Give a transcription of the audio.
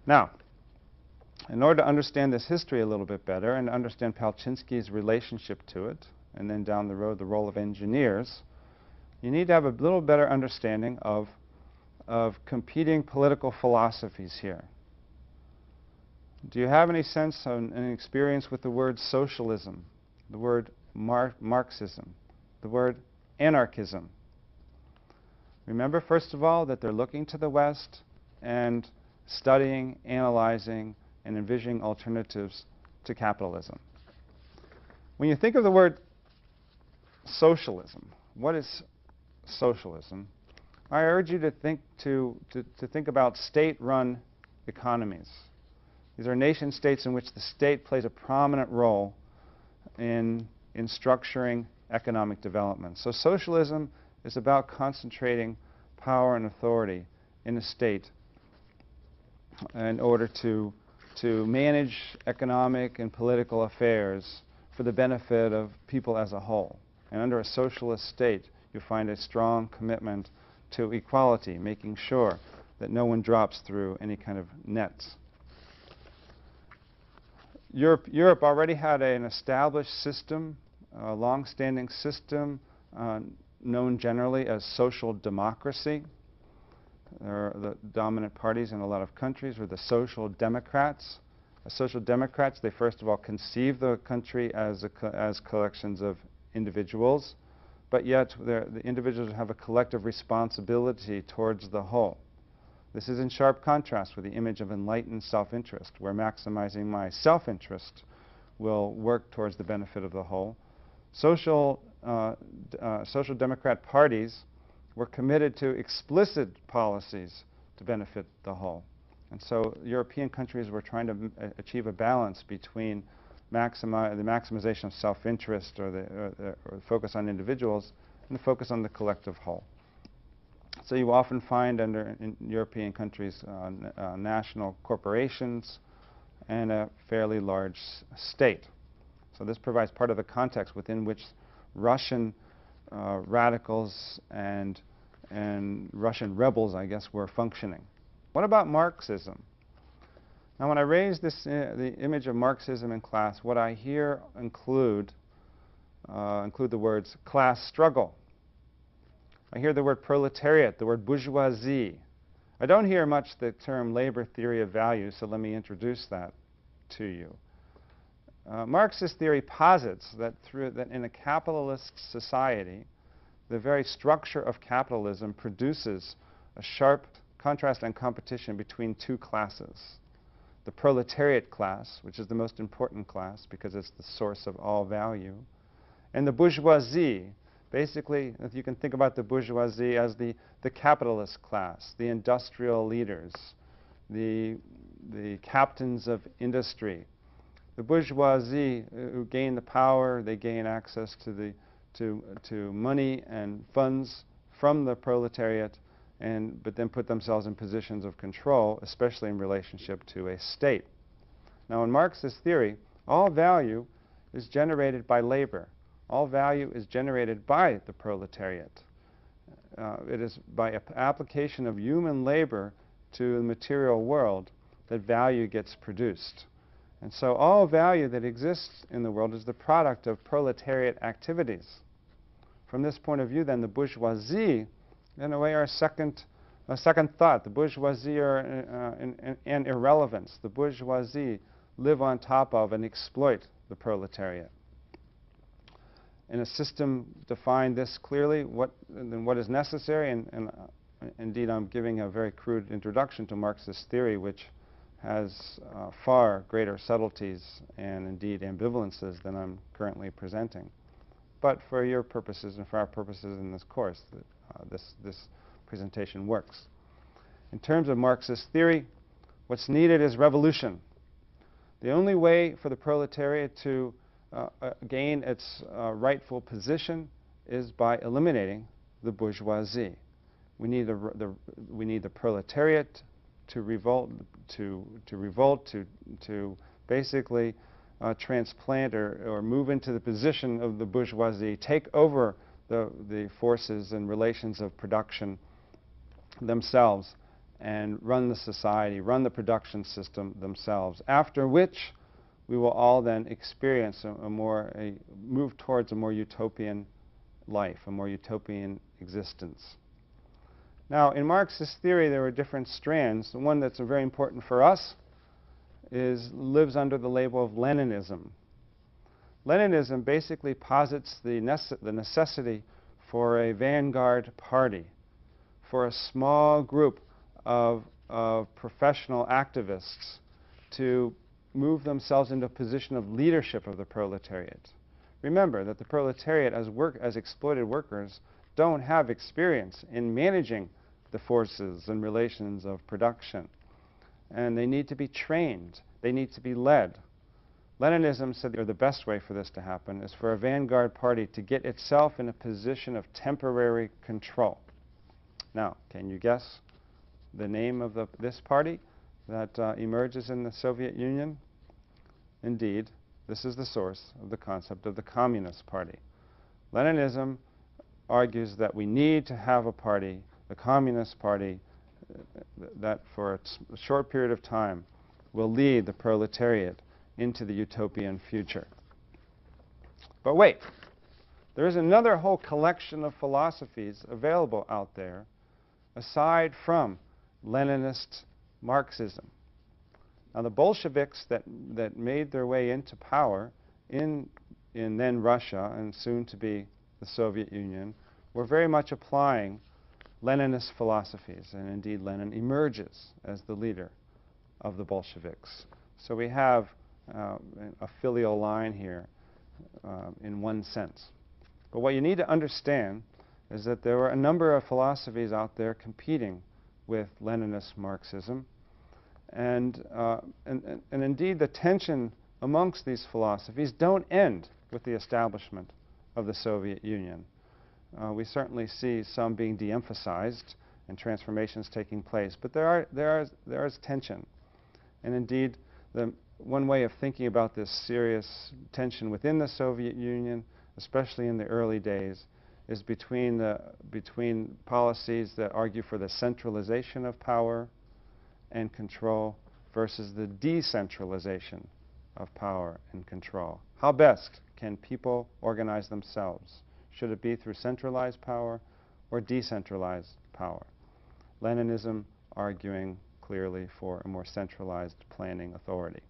Now, in order to understand this history a little bit better and understand Palczynski's relationship to it, and then down the road the role of engineers, you need to have a little better understanding of competing political philosophies here. Do you have any sense and experience with the word socialism, the word Marxism, the word anarchism? Remember, first of all, that they're looking to the West and studying, analyzing, and envisioning alternatives to capitalism. When you think of the word socialism, what is socialism? I urge you to think about state-run economies. These are nation states in which the state plays a prominent role in structuring economic development. So socialism is about concentrating power and authority in a state in order to manage economic and political affairs for the benefit of people as a whole. And under a socialist state, you find a strong commitment to equality, making sure that no one drops through any kind of nets. Europe already had an established system, a long-standing system known generally as social democracy. The dominant parties in a lot of countries were the social democrats. As social democrats, they first of all conceive the country as collections of individuals, but yet the individuals have a collective responsibility towards the whole. This is in sharp contrast with the image of enlightened self-interest, where maximizing my self-interest will work towards the benefit of the whole. Social democrat parties were committed to explicit policies to benefit the whole. And so European countries were trying to achieve a balance between the maximization of self-interest or the focus on individuals and the focus on the collective whole. So you often find in European countries national corporations and a fairly large state. So this provides part of the context within which Russian radicals and Russian rebels, I guess, were functioning. What about Marxism? Now, when I raise the image of Marxism in class, what I hear include the words class struggle. I hear the word proletariat, the word bourgeoisie. I don't hear much the term labor theory of value, so let me introduce that to you. Marxist theory posits that in a capitalist society, the very structure of capitalism produces a sharp contrast and competition between two classes. The proletariat class, which is the most important class because it's the source of all value, and the bourgeoisie. Basically, if you can think about the bourgeoisie as the capitalist class, the industrial leaders, the captains of industry. The bourgeoisie who gain the power, they gain access to money and funds from the proletariat, but then put themselves in positions of control, especially in relationship to a state. Now, in Marxist theory, all value is generated by labor. All value is generated by the proletariat. It is by application of human labor to the material world that value gets produced. And so all value that exists in the world is the product of proletariat activities. From this point of view, then, the bourgeoisie, in a way, are a second thought. The bourgeoisie are an irrelevance. The bourgeoisie live on top of and exploit the proletariat. In a system defined this clearly, what is necessary, and indeed I'm giving a very crude introduction to Marxist theory, which has far greater subtleties and indeed ambivalences than I'm currently presenting. But for your purposes and for our purposes in this course, this presentation works. In terms of Marxist theory, what's needed is revolution. The only way for the proletariat to gain its rightful position is by eliminating the bourgeoisie. We need the proletariat to revolt, to basically transplant or move into the position of the bourgeoisie, take over the forces and relations of production themselves, and run the society, run the production system themselves, after which we will all then experience move towards a more utopian life, a more utopian existence. Now, in Marxist theory, there were different strands. The one that's very important for us lives under the label of Leninism. Leninism basically posits the necessity for a vanguard party, for a small group of professional activists to move themselves into a position of leadership of the proletariat. Remember that the proletariat, as exploited workers, don't have experience in managing the forces and relations of production. And they need to be trained. They need to be led. Leninism said the best way for this to happen is for a vanguard party to get itself in a position of temporary control. Now, can you guess the name of this party that emerges in the Soviet Union? Indeed, this is the source of the concept of the Communist Party. Leninism argues that we need to have a party, the Communist Party, that for a short period of time will lead the proletariat into the utopian future. But wait, there is another whole collection of philosophies available out there aside from Leninist Marxism. Now, the Bolsheviks that made their way into power in then Russia and soon to be the Soviet Union were very much applying Leninist philosophies, and indeed Lenin emerges as the leader of the Bolsheviks. So we have a filial line here in one sense. But what you need to understand is that there were a number of philosophies out there competing with Leninist Marxism. And indeed, the tension amongst these philosophies don't end with the establishment of the Soviet Union. We certainly see some being de-emphasized and transformations taking place, but there is tension. And indeed, one way of thinking about this serious tension within the Soviet Union, especially in the early days, is between policies that argue for the centralization of power and control versus the decentralization of power and control. How best can people organize themselves? Should it be through centralized power or decentralized power? Leninism arguing clearly for a more centralized planning authority.